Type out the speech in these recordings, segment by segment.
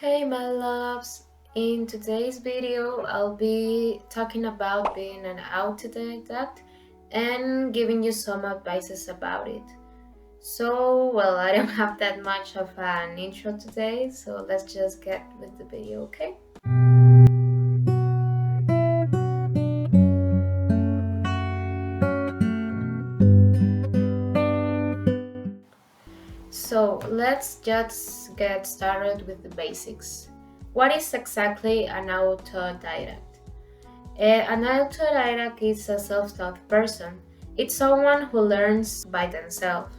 Hey my loves! In today's video, I'll be talking about being an autodidact and giving you some advices about it. I don't have that much of an intro today, so let's just get with the video, okay? So let's just get started with the basics. What is exactly an autodidact? An autodidact is a self-taught person. It's someone who learns by themselves.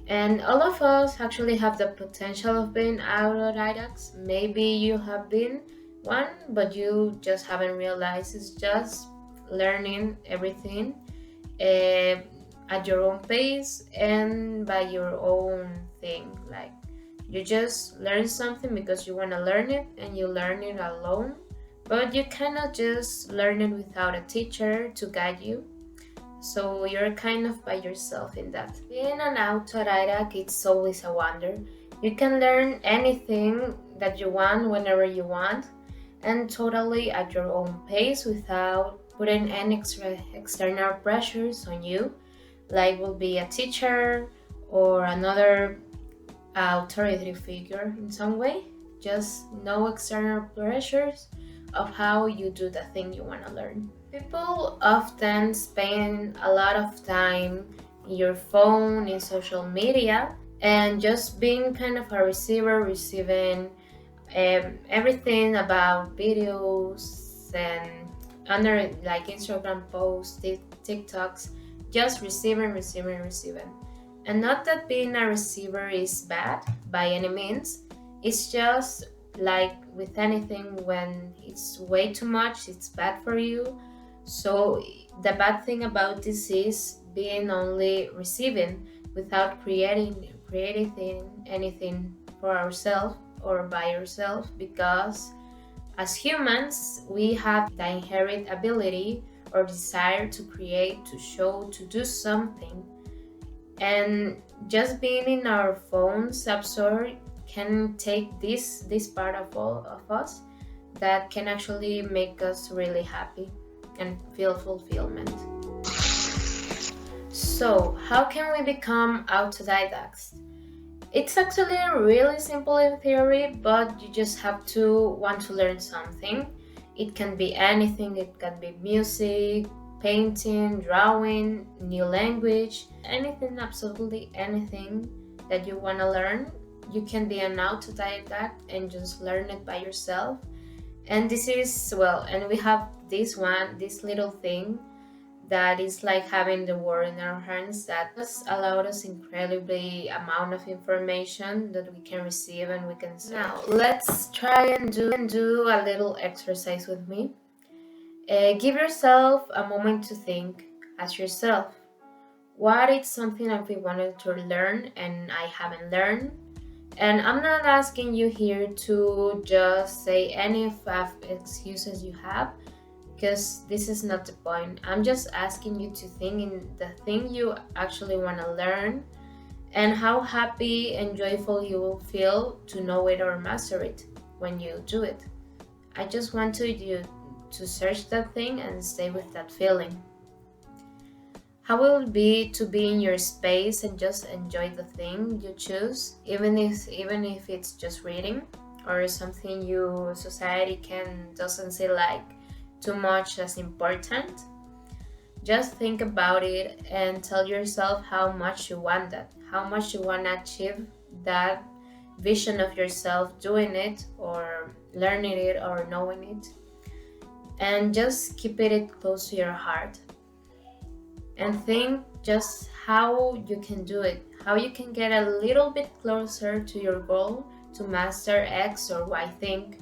And all of us actually have the potential of being autodidacts. Maybe you have been one, but you just haven't realized it's just learning everything uh, at your own pace and by your own thing. Like you just learn something because you want to learn it and you learn it alone, but you cannot just learn it without a teacher to guide you. So you're kind of by yourself in that. Being an autodidact, it's always a wonder. You can learn anything that you want whenever you want and totally at your own pace without putting any external pressures on you, like will be a teacher or another authority figure in some way. Just no external pressures of how you do the thing you want to learn. People often spend a lot of time in your phone, in social media, and just being kind of a receiver, receiving everything about videos and under like Instagram posts, TikToks, just receiving. And not that being a receiver is bad by any means, it's just like with anything, when it's way too much, it's bad for you. So the bad thing about this is being only receiving without creating anything for ourselves or by ourselves, because as humans we have the inherent ability or desire to create, to show, to do something, and just being in our phones absorbed can take this part of all of us that can actually make us really happy and feel fulfillment. So how can we become autodidacts? It's actually really simple in theory, but you just have to want to learn something. It can be anything, it can be music, painting, drawing, new language, anything, absolutely anything that you want to learn. You can be an autodidact and just learn it by yourself. And this is, and we have this little thing that is like having the world in our hands, that has allowed us incredibly amount of information that we can receive and we can search. Now let's try and do a little exercise with me. Give yourself a moment to think. Ask yourself, what is something I've been wanting to learn and I haven't learned? And I'm not asking you here to just say any of excuses you have, because this is not the point. I'm just asking you to think in the thing you actually want to learn and how happy and joyful you will feel to know it or master it when you do it. I just want you to search that thing and stay with that feeling. How will it be to be in your space and just enjoy the thing you choose, even if it's just reading or something you society doesn't see like too much as important? Just think about it and tell yourself how much you want that, how much you want to achieve that vision of yourself doing it or learning it or knowing it. And just keep it close to your heart and think just how you can do it, how you can get a little bit closer to your goal to master X or Y thing.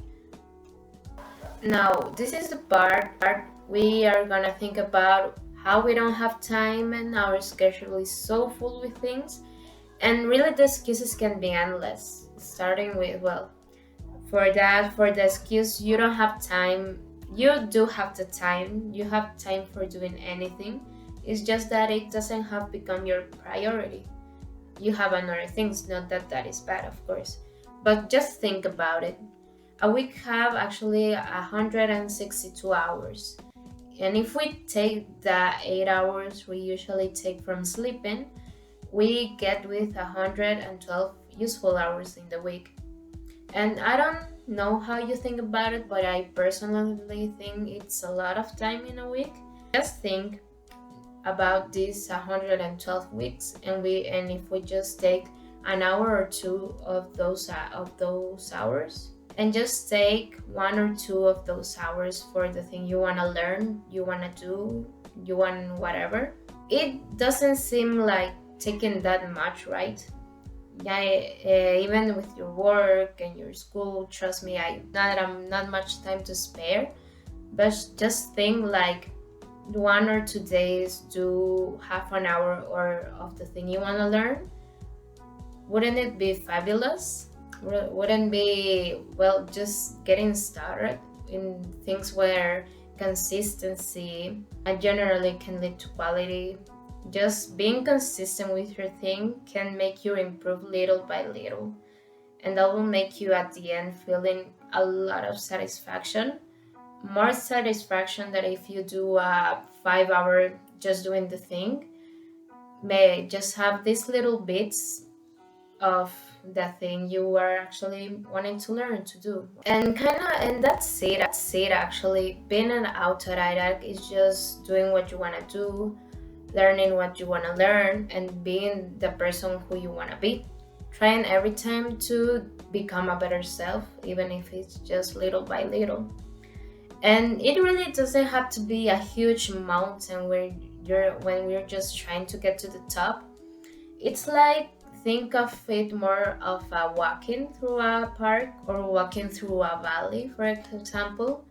Now, this is the part we are gonna think about how we don't have time and our schedule is so full with things, and really the excuses can be endless. Starting with, for the excuse you don't have time, you do have the time, you have time for doing anything. It's just that it doesn't have become your priority. You have another things, not that that is bad, of course, but just think about it. A week have actually 162 hours. And if we take the 8 hours we usually take from sleeping, we get with 112 useful hours in the week. And I don't know how you think about it, but I personally think it's a lot of time in a week. Just think about these 112 weeks, and if we just take an hour or two of those hours, and just take 1 or 2 of those hours for the thing you want to learn, you want to do, you want whatever, it doesn't seem like taking that much, right? Yeah, even with your work and your school, trust me, I'm not much time to spare. But just think like 1 or 2 days, do half an hour or of the thing you want to learn. Wouldn't it be fabulous? Wouldn't be, well, just getting started in things where consistency and generally can lead to quality. Just being consistent with your thing can make you improve little by little, and that will make you at the end feeling a lot of satisfaction, more satisfaction than if you do a 5 hour just doing the thing. May just have these little bits of the thing you are actually wanting to learn to do, and that's it. Actually, being an autodidact is just doing what you want to do, learning what you want to learn, and being the person who you want to be, trying every time to become a better self, even if it's just little by little. And it really doesn't have to be a huge mountain where when we're just trying to get to the top. It's like, think of it more of a walking through a park or walking through a valley, for example.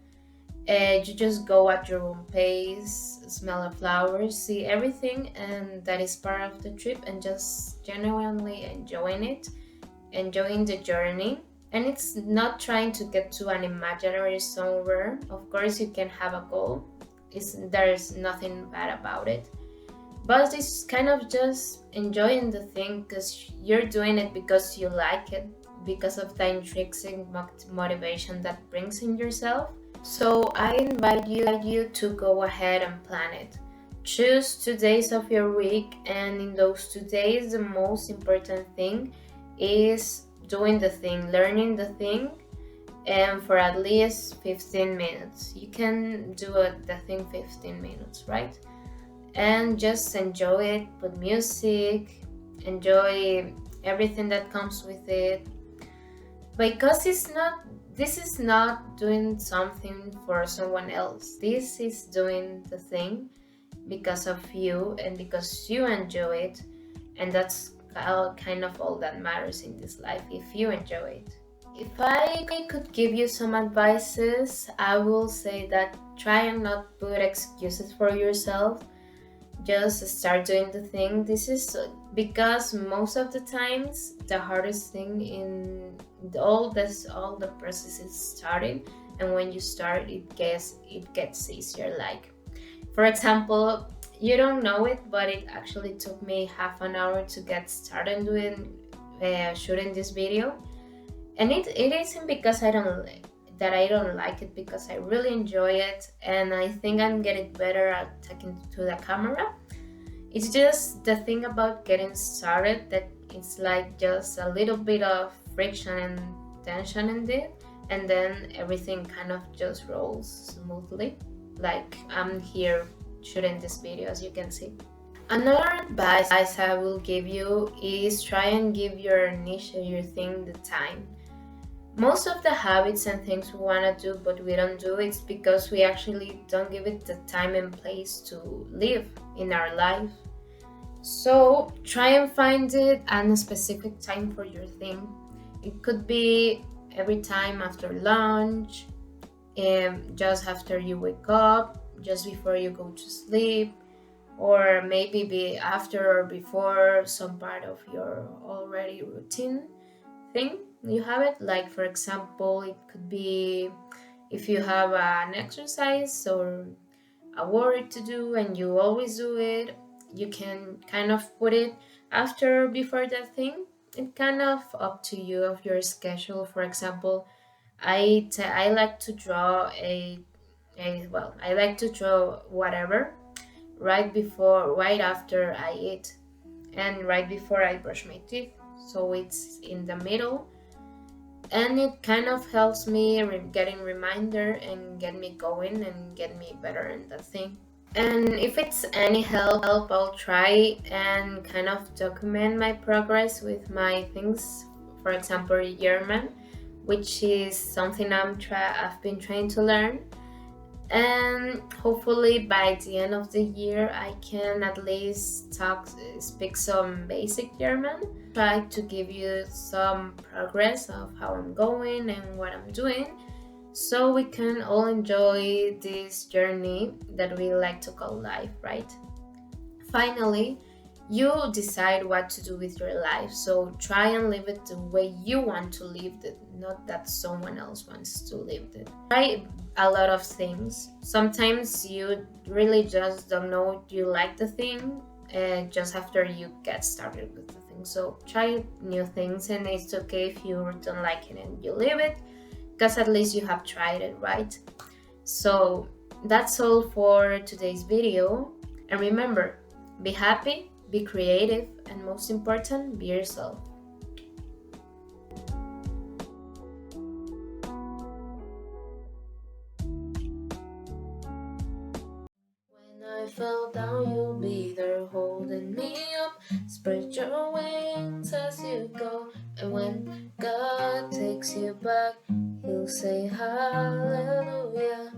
You just go at your own pace, smell the flowers, see everything, and that is part of the trip, and just genuinely enjoying it, enjoying the journey. And it's not trying to get to an imaginary somewhere. Of course, you can have a goal. There's nothing bad about it. But it's kind of just enjoying the thing because you're doing it because you like it, because of the intrinsic motivation that brings in yourself. So I invite you to go ahead and plan it. Choose 2 days of your week, and in those 2 days, the most important thing is doing the thing, learning the thing, and for at least 15 minutes. You can do the thing 15 minutes, right? And just enjoy it, put music, enjoy everything that comes with it. Because this is not doing something for someone else. This is doing the thing because of you and because you enjoy it. And that's kind of all that matters in this life, if you enjoy it. If I could give you some advices, I will say that try and not put excuses for yourself. Just start doing the thing. This is because most of the times the hardest thing in all the process is starting, and when you start, it gets easier. Like, for example, you don't know it, but it actually took me half an hour to get started doing shooting this video, and it isn't because I don't like it, because I really enjoy it, and I think I'm getting better at talking to the camera. It's just the thing about getting started that it's like just a little bit of friction and tension in it, and then everything kind of just rolls smoothly. Like, I'm here shooting this video, as you can see. Another advice I will give you is try and give your niche, your thing, the time. Most of the habits and things we want to do but we don't do, it's because we actually don't give it the time and place to live in our life. So try and find it at a specific time for your thing. It could be every time after lunch, just after you wake up, just before you go to sleep, or maybe be after or before some part of your already routine thing you have it. Like, for example, it could be if you have an exercise or a work to do and you always do it, you can kind of put it after or before that thing. It kind of up to you of your schedule. For example, I like to draw I like to draw whatever right after I eat and right before I brush my teeth. So it's in the middle, and it kind of helps me getting reminder and get me going and get me better in that thing. And if it's any help, I'll try and kind of document my progress with my things. For example, German, which is something I've been trying to learn. And hopefully by the end of the year I can at least speak some basic German. Try to give you some progress of how I'm going and what I'm doing, so we can all enjoy this journey that we like to call life, right? Finally, you decide what to do with your life, so try and live it the way you want to live it, not that someone else wants to live it. Try a lot of things. Sometimes you really just don't know you like the thing just after you get started with the thing. So try new things, and it's okay if you don't like it and you leave it, because at least you have tried it, right? So that's all for today's video. And remember, be happy, be creative, and most important, be yourself. When I fell down, you'll be there holding me up. Spread your wings as you go. And when God takes you back, He'll say hallelujah.